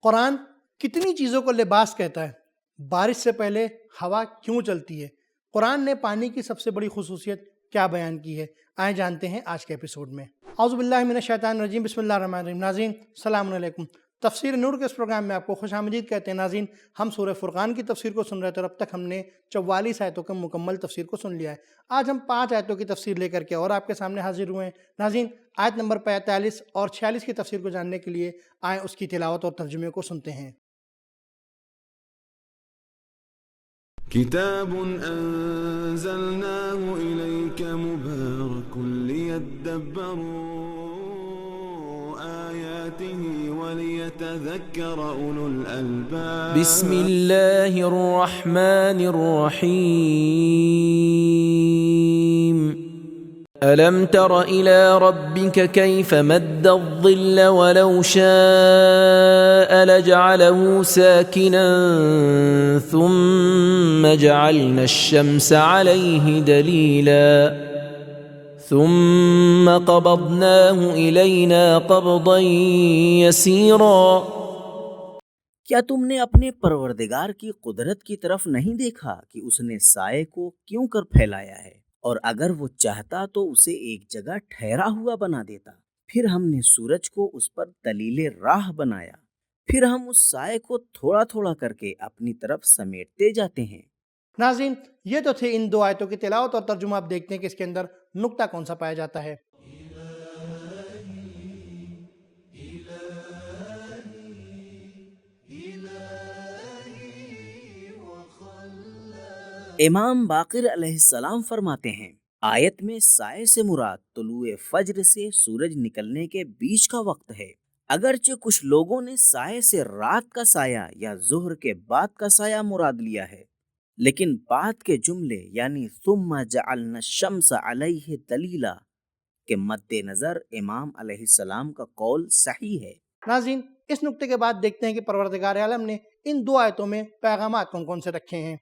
قرآن کتنی چیزوں کو لباس کہتا ہے؟ بارش سے پہلے ہوا کیوں چلتی ہے؟ قرآن نے پانی کی سب سے بڑی خصوصیت کیا بیان کی ہے؟ آئیں جانتے ہیں آج کے ایپیسوڈ میں۔ اعوذ باللہ من الشیطان الرجیم، بسم اللہ الرحمن الرحیم۔ ناظرین السلام علیکم۔ تفسیر نور کے اس پروگرام میں آپ کو خوش آمدید کہتے ہیں۔ ناظرین ہم سورہ فرقان کی تفسیر کو سن رہے تھے اور اب تک ہم نے 44 آیتوں کے مکمل تفسیر کو سن لیا ہے۔ آج ہم 5 آیتوں کی تفسیر لے کر کے اور آپ کے سامنے حاضر ہوئے ہیں۔ ناظرین آیت نمبر 45 اور 46 کی تفسیر کو جاننے کے لیے آئیں اس کی تلاوت اور ترجمے کو سنتے ہیں۔ كتاب أنزلناه إليك مبارك ليدبروا آياته وليتذكر أولو الألباب بسم الله الرحمن الرحيم ألم تر إلى ربك كيف مد الظل ولو شاء لجعله ساكنا ثم جعلنا الشمس عليه دليلا ثم قبضناه إلينا قبضا يسيرا۔ کیا تم نے اپنے پروردگار کی قدرت کی طرف نہیں دیکھا کہ اس نے سائے کو کیوں کر پھیلایا ہے، اور اگر وہ چاہتا تو اسے ایک جگہ ٹھہرا ہوا بنا دیتا۔ پھر ہم نے سورج کو اس پر دلیل راہ بنایا، پھر ہم اس سائے کو تھوڑا تھوڑا کر کے اپنی طرف سمیٹتے جاتے ہیں۔ ناظرین یہ تو تھے ان 2 آیتوں کی تلاوت اور ترجمہ۔ آپ دیکھتے ہیں کہ اس کے اندر نکتہ کون سا پایا جاتا ہے۔ امام باقر علیہ السلام فرماتے ہیں، آیت میں سائے سے مراد طلوع فجر سے سورج نکلنے کے بیچ کا وقت ہے۔ اگرچہ کچھ لوگوں نے سائے سے رات کا سایہ یا ظہر کے بعد کا سایہ مراد لیا ہے، لیکن بعد کے جملے یعنی ثم جعلنا الشمس علیہ دلیلا کے مد نظر امام علیہ السلام کا قول صحیح ہے۔ ناظرین اس نکتے کے بعد دیکھتے ہیں کہ پروردگار عالم نے ان 2 آیتوں میں پیغامات کون کون سے رکھے ہیں۔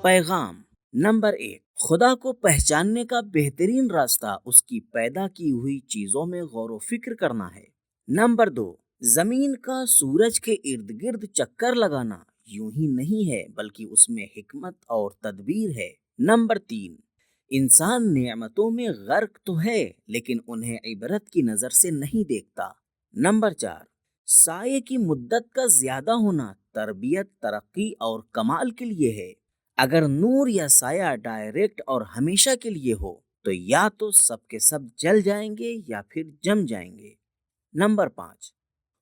پیغام نمبر 1، خدا کو پہچاننے کا بہترین راستہ اس کی پیدا کی ہوئی چیزوں میں غور و فکر کرنا ہے۔ نمبر 2، زمین کا سورج کے ارد گرد چکر لگانا یوں ہی نہیں ہے بلکہ اس میں حکمت اور تدبیر ہے۔ نمبر 3، انسان نعمتوں میں غرق تو ہے لیکن انہیں عبرت کی نظر سے نہیں دیکھتا۔ نمبر 4، سائے کی مدت کا زیادہ ہونا تربیت، ترقی اور کمال کے لیے ہے۔ اگر نور یا سایہ ڈائریکٹ اور ہمیشہ کے لیے ہو تو یا تو سب کے سب جل جائیں گے یا پھر جم جائیں گے۔ نمبر 5،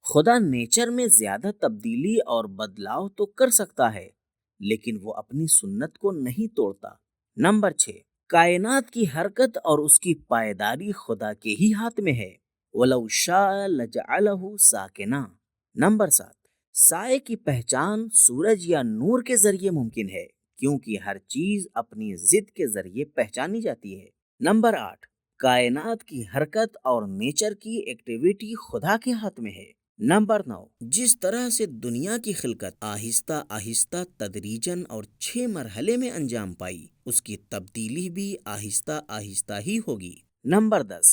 خدا نیچر میں زیادہ تبدیلی اور بدلاؤ تو کر سکتا ہے لیکن وہ اپنی سنت کو نہیں توڑتا۔ نمبر 6، کائنات کی حرکت اور اس کی پائیداری خدا کے ہی ہاتھ میں ہے، وَلَوْ شَاءَ لَجَعَلَهُ سَاكِنًا۔ نمبر 7، سائے کی پہچان سورج یا نور کے ذریعے ممکن ہے کیونکہ ہر چیز اپنی ضد کے ذریعے پہچانی جاتی ہے۔ نمبر 8، کائنات کی حرکت اور نیچر کی ایکٹیویٹی خدا کے ہاتھ میں ہے۔ نمبر 9، جس طرح سے دنیا کی خلقت آہستہ آہستہ تدریجاً اور 6 مرحلے میں انجام پائی، اس کی تبدیلی بھی آہستہ آہستہ ہی ہوگی۔ نمبر 10،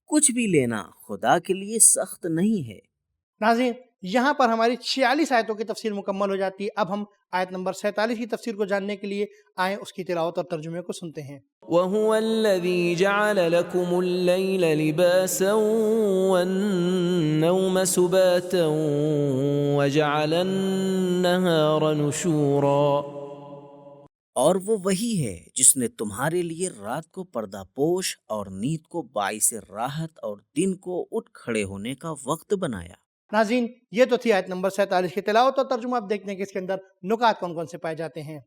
کچھ بھی لینا خدا کے لیے سخت نہیں ہے۔ ناظرین یہاں پر ہماری 46 آیتوں کی تفسیر مکمل ہو جاتی ہے۔ اب ہم آیت نمبر 47 کی تفسیر کو جاننے کے لیے آئیں اس کی تلاوت اور ترجمے کو سنتے ہیں۔ وَهُوَ الَّذِي جَعَلَ لَكُمُ اللَّيْلَ لِبَاسًا وَالنَّوْمَ سُبَاتًا وَجَعَلَ النَّهَارَ نُشُورًا۔ اور وہ وہی ہے جس نے تمہارے لیے رات کو پردہ پوش اور نیند کو باعث راحت اور دن کو اٹھ کھڑے ہونے کا وقت بنایا۔ ناظرین یہ تو تھی آیت نمبر 47 کی تلاوت اور ترجمہ۔ آپ دیکھتے ہیں کہ اس کے اندر نکات کون کون سے پائے جاتے ہیں۔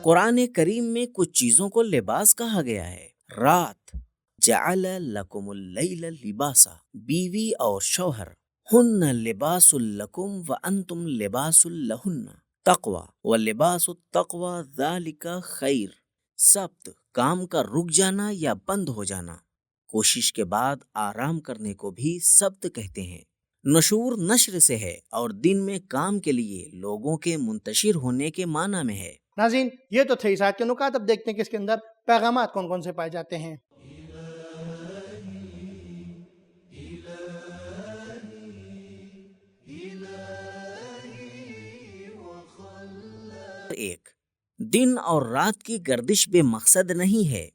قرآن کریم میں کچھ چیزوں کو لباس کہا گیا ہے۔ رات، جعل لکم اللیل لباسا، بیوی اور شوہر، ہن لباس لکم وانتم لباس لہن، تقوی ولباس التقوی ذالک خیر، سبت کام کا رک جانا یا بند ہو جانا، کوشش کے بعد آرام کرنے کو بھی سبت کہتے ہیں۔ نشور نشر سے ہے اور دن میں کام کے لیے لوگوں کے منتشر ہونے کے معنی میں ہے۔ ناظرین، یہ تو تھے اس آیت کے نکات، اب دیکھتے ہیں کہ اس کے اندر پیغامات کون کون سے پائے جاتے ہیں۔ ایک، دن اور رات کی گردش بے مقصد نہیں ہے،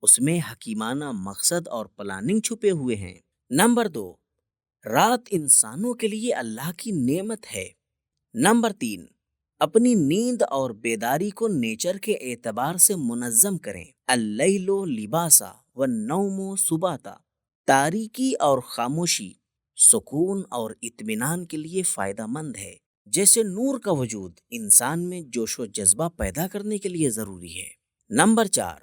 اس میں حکیمانہ مقصد اور پلاننگ چھپے ہوئے ہیں۔ نمبر 2، رات انسانوں کے لیے اللہ کی نعمت ہے۔ نمبر 3، اپنی نیند اور بیداری کو نیچر کے اعتبار سے منظم کریں۔ اللیل لباسا والنوم سباتا، تاریکی اور خاموشی سکون اور اطمینان کے لیے فائدہ مند ہے۔ جیسے نور کا وجود انسان میں جوش و جذبہ پیدا کرنے کے لیے ضروری ہے۔ نمبر 4،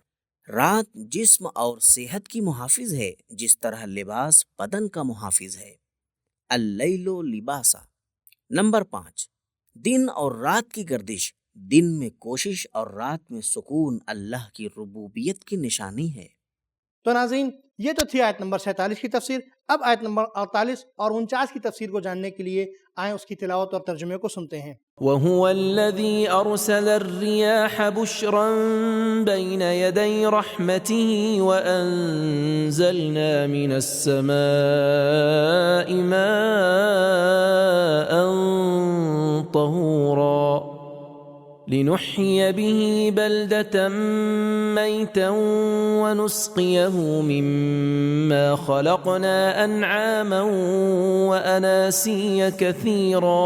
رات جسم اور صحت کی محافظ ہے جس طرح لباس بدن کا محافظ ہے۔ اللیل لباسا۔ نمبر 5، دن اور رات کی گردش، دن میں کوشش اور رات میں سکون اللہ کی ربوبیت کی نشانی ہے۔ تو ناظرین، یہ تو تھی آیت نمبر 47 کی تفسیر۔ اب آیت نمبر 48 اور 49 کی تفسیر کو جاننے کے لیے آئیں اس کی تلاوت اور ترجمے کو سنتے ہیں۔ وهو الذي أرسل الرياح بشرا بين يدي رحمته وأنزلنا من السماء ماء طهورا لنحيي به بلدة ميتا ونسقيه مما خلقنا أنعاما وأناسيا كثيرا۔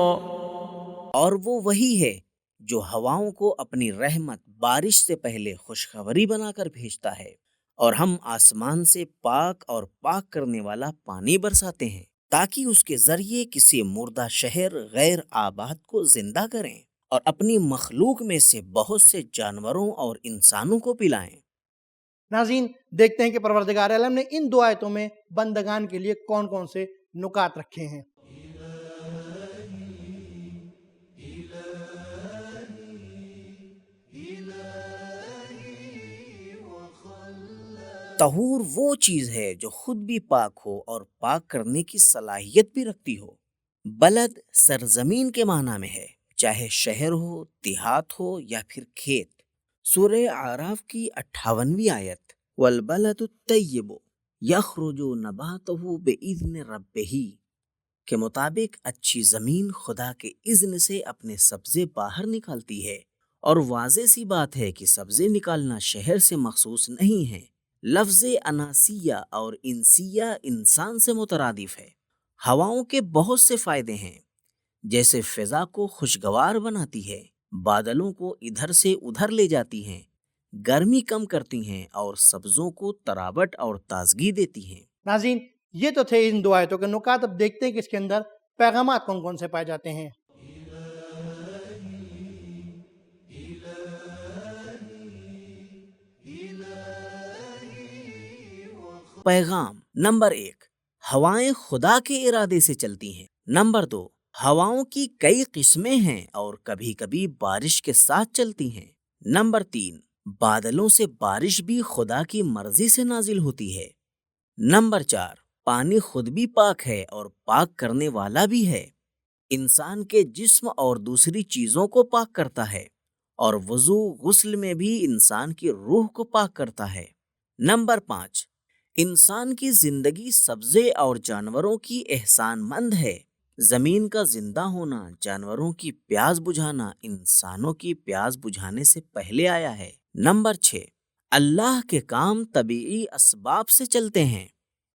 اور وہ وہی ہے جو ہواؤں کو اپنی رحمت بارش سے پہلے خوشخبری بنا کر بھیجتا ہے، اور ہم آسمان سے پاک اور پاک کرنے والا پانی برساتے ہیں تاکہ اس کے ذریعے کسی مردہ شہر غیر آباد کو زندہ کریں اور اپنی مخلوق میں سے بہت سے جانوروں اور انسانوں کو پلائیں۔ ناظرین، دیکھتے ہیں کہ پروردگار عالم نے ان 2 آیتوں میں بندگان کے لیے کون کون سے نکات رکھے ہیں۔ طہور وہ چیز ہے جو خود بھی پاک ہو اور پاک کرنے کی صلاحیت بھی رکھتی ہو۔ بلد سرزمین کے معنی میں ہے، چاہے شہر ہو، دیہات ہو یا پھر کھیت۔ سورہ اعراف کی 58ویں آیت، والبلد الطیب یخرج نباتہ بإذن ربہ کے مطابق اچھی زمین خدا کے اذن سے اپنے سبزے باہر نکالتی ہے، اور واضح سی بات ہے کہ سبزے نکالنا شہر سے مخصوص نہیں ہے۔ لفظ اناسیہ اور انسیہ انسان سے مترادف ہے۔ ہواؤں کے بہت سے فائدے ہیں، جیسے فضا کو خوشگوار بناتی ہے، بادلوں کو ادھر سے ادھر لے جاتی ہیں، گرمی کم کرتی ہیں اور سبزوں کو تراوٹ اور تازگی دیتی ہیں۔ ناظرین، یہ تو تھے ان 2 آیتوں کے نکات، اب دیکھتے ہیں کہ اس کے اندر پیغامات کون کون سے پائے جاتے ہیں۔ پیغام نمبر 1، ہوائیں خدا کے ارادے سے چلتی ہیں۔ نمبر 2، ہواؤں کی کئی قسمیں ہیں اور کبھی کبھی بارش کے ساتھ چلتی ہیں۔ نمبر 3، بادلوں سے بارش بھی خدا کی مرضی سے نازل ہوتی ہے۔ نمبر 4، پانی خود بھی پاک ہے اور پاک کرنے والا بھی ہے، انسان کے جسم اور دوسری چیزوں کو پاک کرتا ہے، اور وضو غسل میں بھی انسان کی روح کو پاک کرتا ہے۔ نمبر 5، انسان کی زندگی سبزے اور جانوروں کی احسان مند ہے، زمین کا زندہ ہونا، جانوروں کی پیاس بجھانا انسانوں کی پیاس بجھانے سے پہلے آیا ہے۔ نمبر 6، اللہ کے کام طبیعی اسباب سے چلتے ہیں۔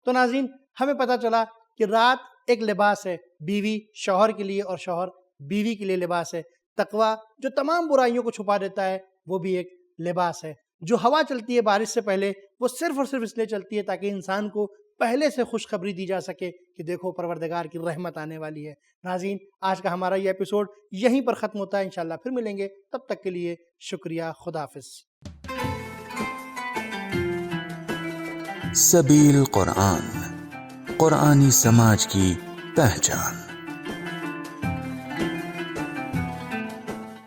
تو ناظرین، ہمیں پتہ چلا کہ رات ایک لباس ہے، بیوی شوہر کے لیے اور شوہر بیوی کے لیے لباس ہے۔ تقویٰ جو تمام برائیوں کو چھپا دیتا ہے وہ بھی ایک لباس ہے۔ جو ہوا چلتی ہے بارش سے پہلے، وہ صرف اور صرف اس لیے چلتی ہے تاکہ انسان کو پہلے سے خوشخبری دی جا سکے کہ دیکھو پروردگار کی رحمت آنے والی ہے۔ ناظرین، آج کا ہمارا یہ ایپیسوڈ یہیں پر ختم ہوتا ہے، انشاءاللہ پھر ملیں گے، تب تک کے لیے شکریہ، خدا حافظ۔ سبیل قرآن، قرآنی سماج کی پہچان۔